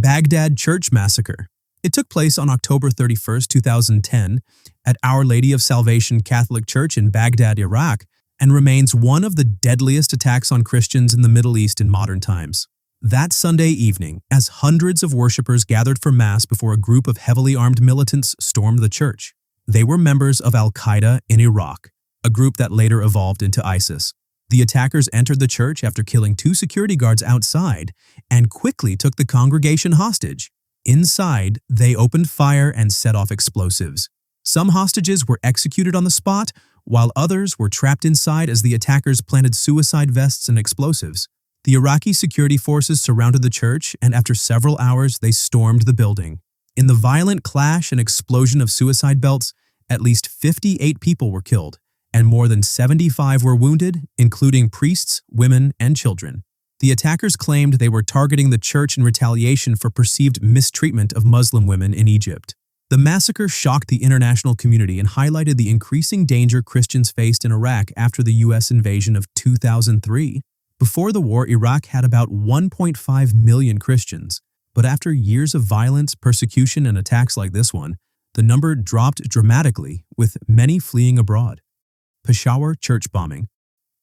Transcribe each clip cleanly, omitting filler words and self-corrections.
Baghdad Church Massacre. It took place on October 31, 2010, at Our Lady of Salvation Catholic Church in Baghdad, Iraq, and remains one of the deadliest attacks on Christians in the Middle East in modern times. That Sunday evening, as hundreds of worshippers gathered for Mass before a group of heavily armed militants stormed the church. They were members of Al-Qaeda in Iraq, a group that later evolved into ISIS. The attackers entered the church after killing 2 security guards outside and quickly took the congregation hostage. Inside, they opened fire and set off explosives. Some hostages were executed on the spot, while others were trapped inside as the attackers planted suicide vests and explosives. The Iraqi security forces surrounded the church, and after several hours, they stormed the building. In the violent clash and explosion of suicide belts, at least 58 people were killed, and more than 75 were wounded, including priests, women, and children. The attackers claimed they were targeting the church in retaliation for perceived mistreatment of Muslim women in Egypt. The massacre shocked the international community and highlighted the increasing danger Christians faced in Iraq after the U.S. invasion of 2003. Before the war, Iraq had about 1.5 million Christians, but after years of violence, persecution, and attacks like this one, the number dropped dramatically, with many fleeing abroad. Peshawar church bombing.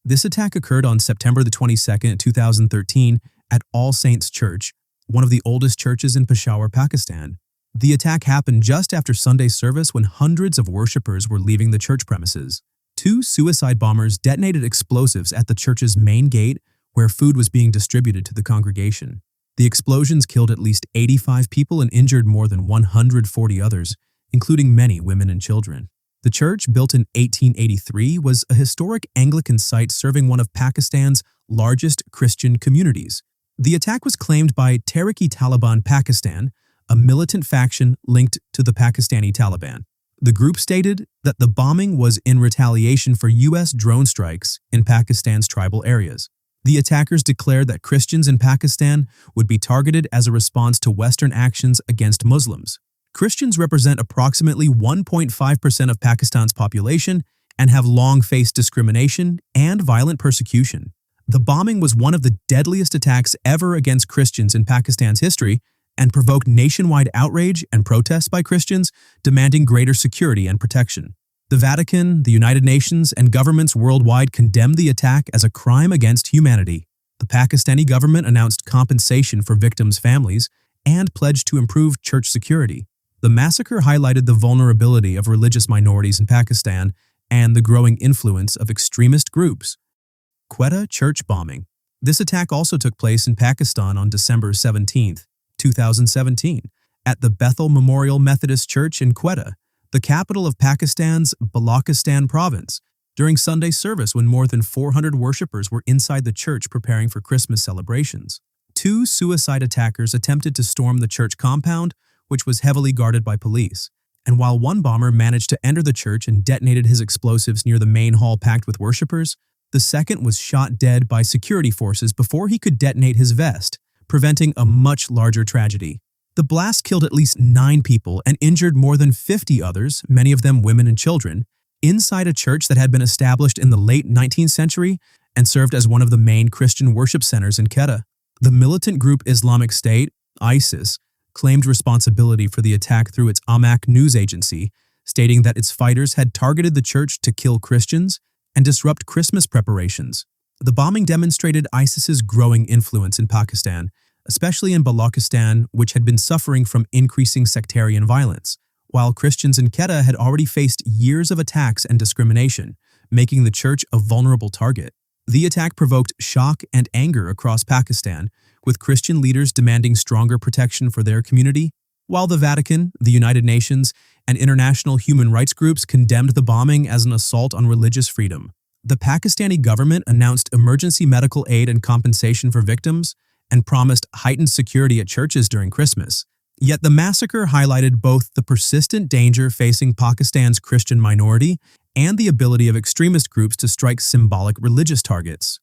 This attack occurred on September 22, 2013, at All Saints Church, one of the oldest churches in Peshawar, Pakistan. The attack happened just after Sunday service when hundreds of worshippers were leaving the church premises. 2 suicide bombers detonated explosives at the church's main gate, where food was being distributed to the congregation. The explosions killed at least 85 people and injured more than 140 others, including many women and children. The church, built in 1883, was a historic Anglican site serving one of Pakistan's largest Christian communities. The attack was claimed by Tehrik-e-Taliban Pakistan, a militant faction linked to the Pakistani Taliban. The group stated that the bombing was in retaliation for U.S. drone strikes in Pakistan's tribal areas. The attackers declared that Christians in Pakistan would be targeted as a response to Western actions against Muslims. Christians represent approximately 1.5% of Pakistan's population and have long faced discrimination and violent persecution. The bombing was one of the deadliest attacks ever against Christians in Pakistan's history and provoked nationwide outrage and protests by Christians demanding greater security and protection. The Vatican, the United Nations, and governments worldwide condemned the attack as a crime against humanity. The Pakistani government announced compensation for victims' families and pledged to improve church security. The massacre highlighted the vulnerability of religious minorities in Pakistan and the growing influence of extremist groups. Quetta Church bombing. This attack also took place in Pakistan on December 17, 2017, at the Bethel Memorial Methodist Church in Quetta, the capital of Pakistan's Balochistan province, during Sunday service when more than 400 worshippers were inside the church preparing for Christmas celebrations. 2 suicide attackers attempted to storm the church compound, which was heavily guarded by police, and while one bomber managed to enter the church and detonated his explosives near the main hall packed with worshippers, the second was shot dead by security forces before he could detonate his vest, preventing a much larger tragedy. The blast killed at least 9 people and injured more than 50 others, many of them women and children, inside a church that had been established in the late 19th century and served as one of the main Christian worship centers in Quetta. The militant group Islamic State, ISIS, claimed responsibility for the attack through its Amaq news agency, stating that its fighters had targeted the church to kill Christians and disrupt Christmas preparations. The bombing demonstrated ISIS's growing influence in Pakistan, especially in Balochistan, which had been suffering from increasing sectarian violence, while Christians in Quetta had already faced years of attacks and discrimination, making the church a vulnerable target. The attack provoked shock and anger across Pakistan, with Christian leaders demanding stronger protection for their community, while the Vatican, the United Nations, and international human rights groups condemned the bombing as an assault on religious freedom. The Pakistani government announced emergency medical aid and compensation for victims and promised heightened security at churches during Christmas. Yet the massacre highlighted both the persistent danger facing Pakistan's Christian minority and the ability of extremist groups to strike symbolic religious targets.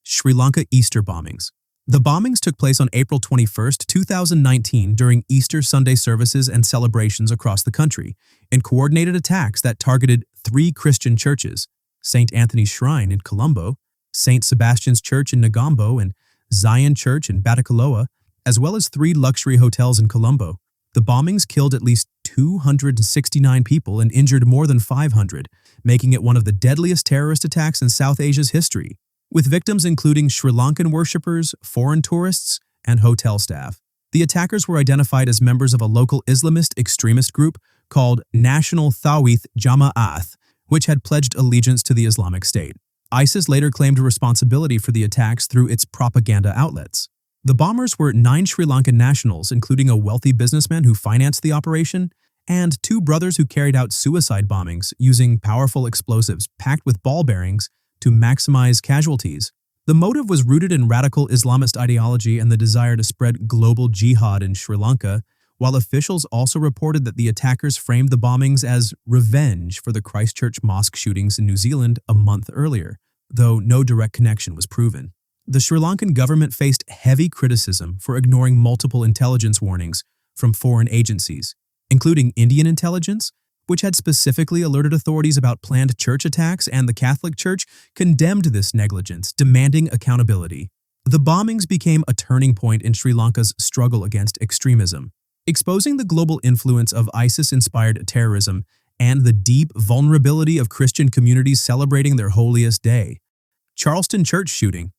Sri Lanka Easter bombings. The bombings took place on April 21, 2019 during Easter Sunday services and celebrations across the country, in coordinated attacks that targeted 3 Christian churches: St. Anthony's Shrine in Colombo, St. Sebastian's Church in Negombo, and Zion Church in Batticaloa, as well as 3 luxury hotels in Colombo. The bombings killed at least 269 people and injured more than 500, making it one of the deadliest terrorist attacks in South Asia's history, with victims including Sri Lankan worshippers, foreign tourists, and hotel staff. The attackers were identified as members of a local Islamist extremist group called National Tawhid Jama'ath, which had pledged allegiance to the Islamic State. ISIS later claimed responsibility for the attacks through its propaganda outlets. The bombers were 9 Sri Lankan nationals, including a wealthy businessman who financed the operation, and 2 brothers who carried out suicide bombings using powerful explosives packed with ball bearings to maximize casualties. The motive was rooted in radical Islamist ideology and the desire to spread global jihad in Sri Lanka, while officials also reported that the attackers framed the bombings as revenge for the Christchurch mosque shootings in New Zealand a month earlier, though no direct connection was proven. The Sri Lankan government faced heavy criticism for ignoring multiple intelligence warnings from foreign agencies, including Indian intelligence, which had specifically alerted authorities about planned church attacks, and the Catholic Church condemned this negligence, demanding accountability. The bombings became a turning point in Sri Lanka's struggle against extremism, exposing the global influence of ISIS-inspired terrorism and the deep vulnerability of Christian communities celebrating their holiest day. Charleston Church shooting.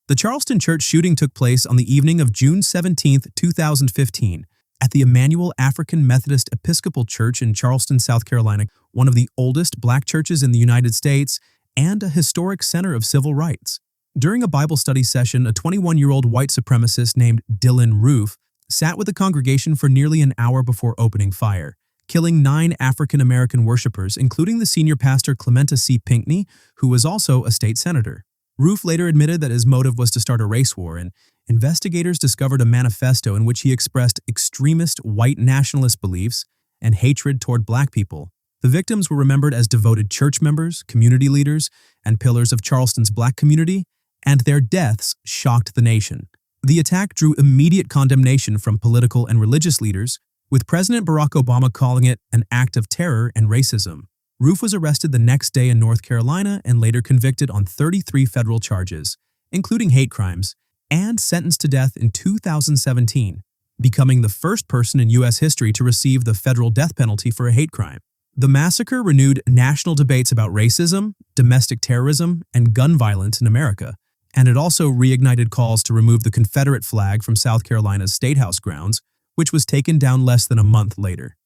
The Charleston Church shooting took place on the evening of June 17, 2015, at the Emmanuel African Methodist Episcopal Church in Charleston, South Carolina, one of the oldest black churches in the United States and a historic center of civil rights. During a Bible study session, a 21-year-old white supremacist named Dylan Roof sat with the congregation for nearly an hour before opening fire, killing 9 African-American worshipers, including the senior pastor Clementa C. Pinckney, who was also a state senator. Roof later admitted that his motive was to start a race war, and investigators discovered a manifesto in which he expressed extremist white nationalist beliefs and hatred toward black people. The victims were remembered as devoted church members, community leaders, and pillars of Charleston's black community, and their deaths shocked the nation. The attack drew immediate condemnation from political and religious leaders, with President Barack Obama calling it an act of terror and racism. Roof was arrested the next day in North Carolina and later convicted on 33 federal charges, including hate crimes, and sentenced to death in 2017, becoming the first person in U.S. history to receive the federal death penalty for a hate crime. The massacre renewed national debates about racism, domestic terrorism, and gun violence in America, and it also reignited calls to remove the Confederate flag from South Carolina's State House grounds, which was taken down less than a month later.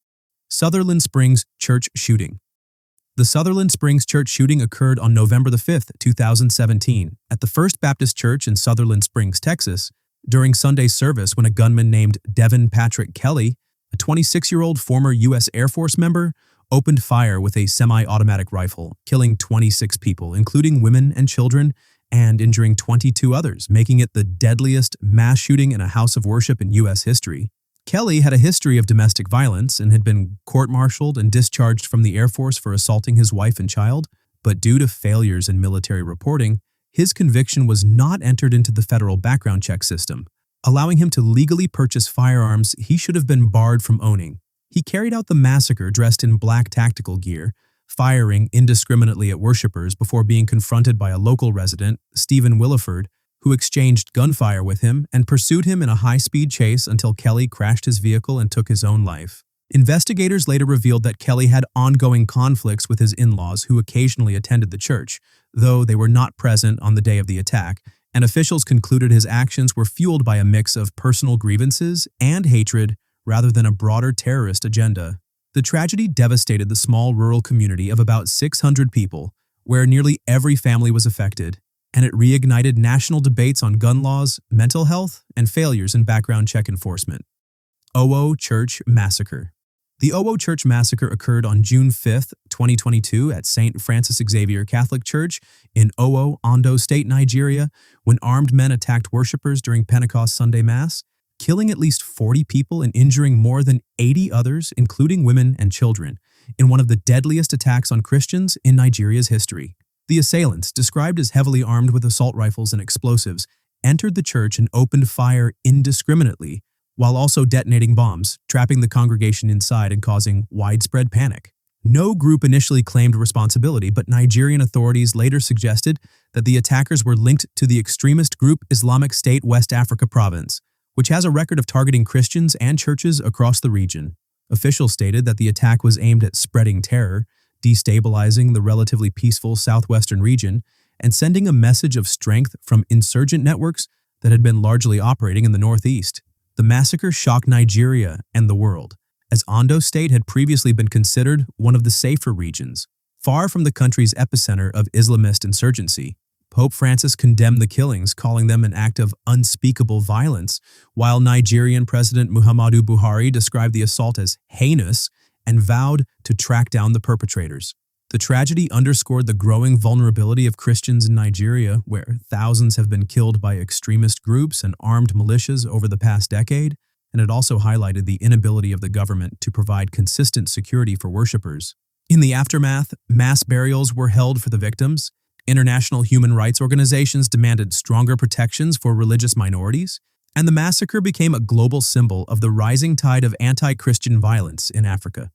Sutherland Springs Church shooting. The Sutherland Springs Church shooting occurred on November 5, 2017, at the First Baptist Church in Sutherland Springs, Texas, during Sunday's service when a gunman named Devin Patrick Kelly, a 26-year-old former U.S. Air Force member, opened fire with a semi-automatic rifle, killing 26 people, including women and children, and injuring 22 others, making it the deadliest mass shooting in a house of worship in U.S. history. Kelly had a history of domestic violence and had been court-martialed and discharged from the Air Force for assaulting his wife and child, but due to failures in military reporting, his conviction was not entered into the federal background check system, allowing him to legally purchase firearms he should have been barred from owning. He carried out the massacre dressed in black tactical gear, firing indiscriminately at worshipers before being confronted by a local resident, Stephen Williford, who exchanged gunfire with him and pursued him in a high-speed chase until Kelly crashed his vehicle and took his own life. Investigators later revealed that Kelly had ongoing conflicts with his in-laws who occasionally attended the church, though they were not present on the day of the attack, and officials concluded his actions were fueled by a mix of personal grievances and hatred rather than a broader terrorist agenda. The tragedy devastated the small rural community of about 600 people, where nearly every family was affected, and it reignited national debates on gun laws, mental health, and failures in background check enforcement. Owo Church Massacre. The Owo Church Massacre occurred on June 5, 2022 at St. Francis Xavier Catholic Church in Owo, Ondo State, Nigeria, when armed men attacked worshipers during Pentecost Sunday Mass, killing at least 40 people and injuring more than 80 others, including women and children, in one of the deadliest attacks on Christians in Nigeria's history. The assailants, described as heavily armed with assault rifles and explosives, entered the church and opened fire indiscriminately, while also detonating bombs, trapping the congregation inside and causing widespread panic. No group initially claimed responsibility, but Nigerian authorities later suggested that the attackers were linked to the extremist group Islamic State West Africa Province, which has a record of targeting Christians and churches across the region. Officials stated that the attack was aimed at spreading terror, destabilizing the relatively peaceful southwestern region, and sending a message of strength from insurgent networks that had been largely operating in the northeast. The massacre shocked Nigeria and the world, as Ondo State had previously been considered one of the safer regions, far from the country's epicenter of Islamist insurgency. Pope Francis condemned the killings, calling them an act of unspeakable violence, while Nigerian President Muhammadu Buhari described the assault as heinous and vowed to track down the perpetrators. The tragedy underscored the growing vulnerability of Christians in Nigeria, where thousands have been killed by extremist groups and armed militias over the past decade, and it also highlighted the inability of the government to provide consistent security for worshippers. In the aftermath, mass burials were held for the victims. International human rights organizations demanded stronger protections for religious minorities, and the massacre became a global symbol of the rising tide of anti-Christian violence in Africa.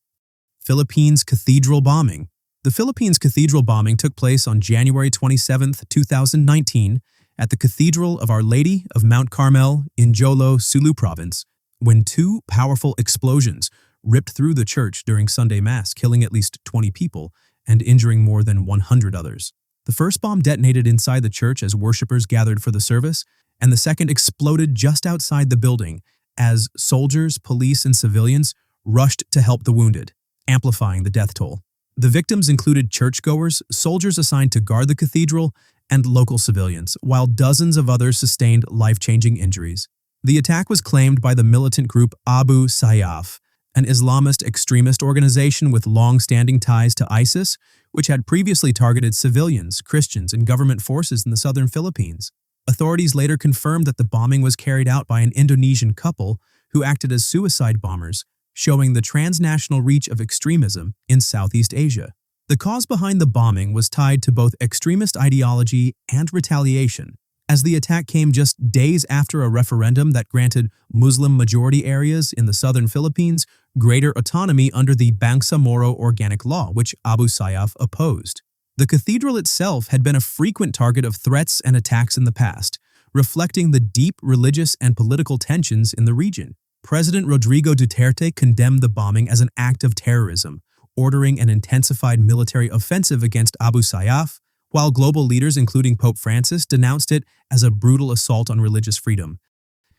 Philippines Cathedral Bombing. The Philippines Cathedral bombing took place on January 27, 2019, at the Cathedral of Our Lady of Mount Carmel in Jolo, Sulu Province, when two powerful explosions ripped through the church during Sunday Mass, killing at least 20 people and injuring more than 100 others. The first bomb detonated inside the church as worshippers gathered for the service, and the second exploded just outside the building as soldiers, police, and civilians rushed to help the wounded, amplifying the death toll. The victims included churchgoers, soldiers assigned to guard the cathedral, and local civilians, while dozens of others sustained life-changing injuries. The attack was claimed by the militant group Abu Sayyaf, an Islamist extremist organization with long-standing ties to ISIS, which had previously targeted civilians, Christians, and government forces in the southern Philippines. Authorities later confirmed that the bombing was carried out by an Indonesian couple who acted as suicide bombers, showing the transnational reach of extremism in Southeast Asia. The cause behind the bombing was tied to both extremist ideology and retaliation, as the attack came just days after a referendum that granted Muslim-majority areas in the southern Philippines greater autonomy under the Bangsamoro Organic Law, which Abu Sayyaf opposed. The cathedral itself had been a frequent target of threats and attacks in the past, reflecting the deep religious and political tensions in the region. President Rodrigo Duterte condemned the bombing as an act of terrorism, ordering an intensified military offensive against Abu Sayyaf, while global leaders including Pope Francis denounced it as a brutal assault on religious freedom.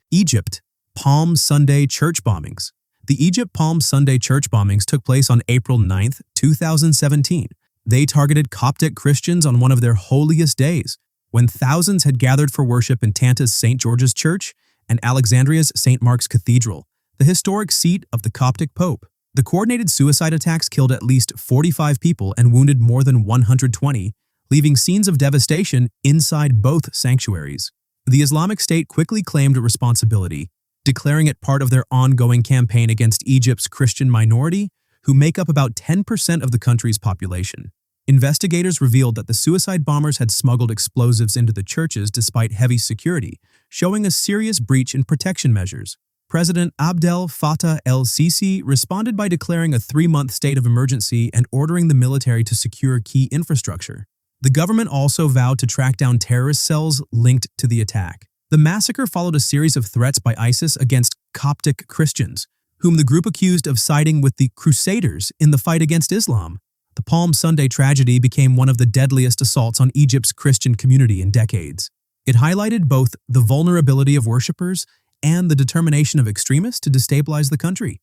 Egypt. Palm Sunday church bombings. The Egypt Palm Sunday church bombings took place on April 9, 2017. They targeted Coptic Christians on one of their holiest days, when thousands had gathered for worship in Tanta's St. George's Church and Alexandria's St. Mark's Cathedral, the historic seat of the Coptic Pope. The coordinated suicide attacks killed at least 45 people and wounded more than 120, leaving scenes of devastation inside both sanctuaries. The Islamic State quickly claimed responsibility, declaring it part of their ongoing campaign against Egypt's Christian minority, who make up about 10% of the country's population. Investigators revealed that the suicide bombers had smuggled explosives into the churches despite heavy security, showing a serious breach in protection measures. President Abdel Fattah el-Sisi responded by declaring a 3-month state of emergency and ordering the military to secure key infrastructure. The government also vowed to track down terrorist cells linked to the attack. The massacre followed a series of threats by ISIS against Coptic Christians, whom the group accused of siding with the Crusaders in the fight against Islam. The Palm Sunday tragedy became one of the deadliest assaults on Egypt's Christian community in decades. It highlighted both the vulnerability of worshippers and the determination of extremists to destabilize the country.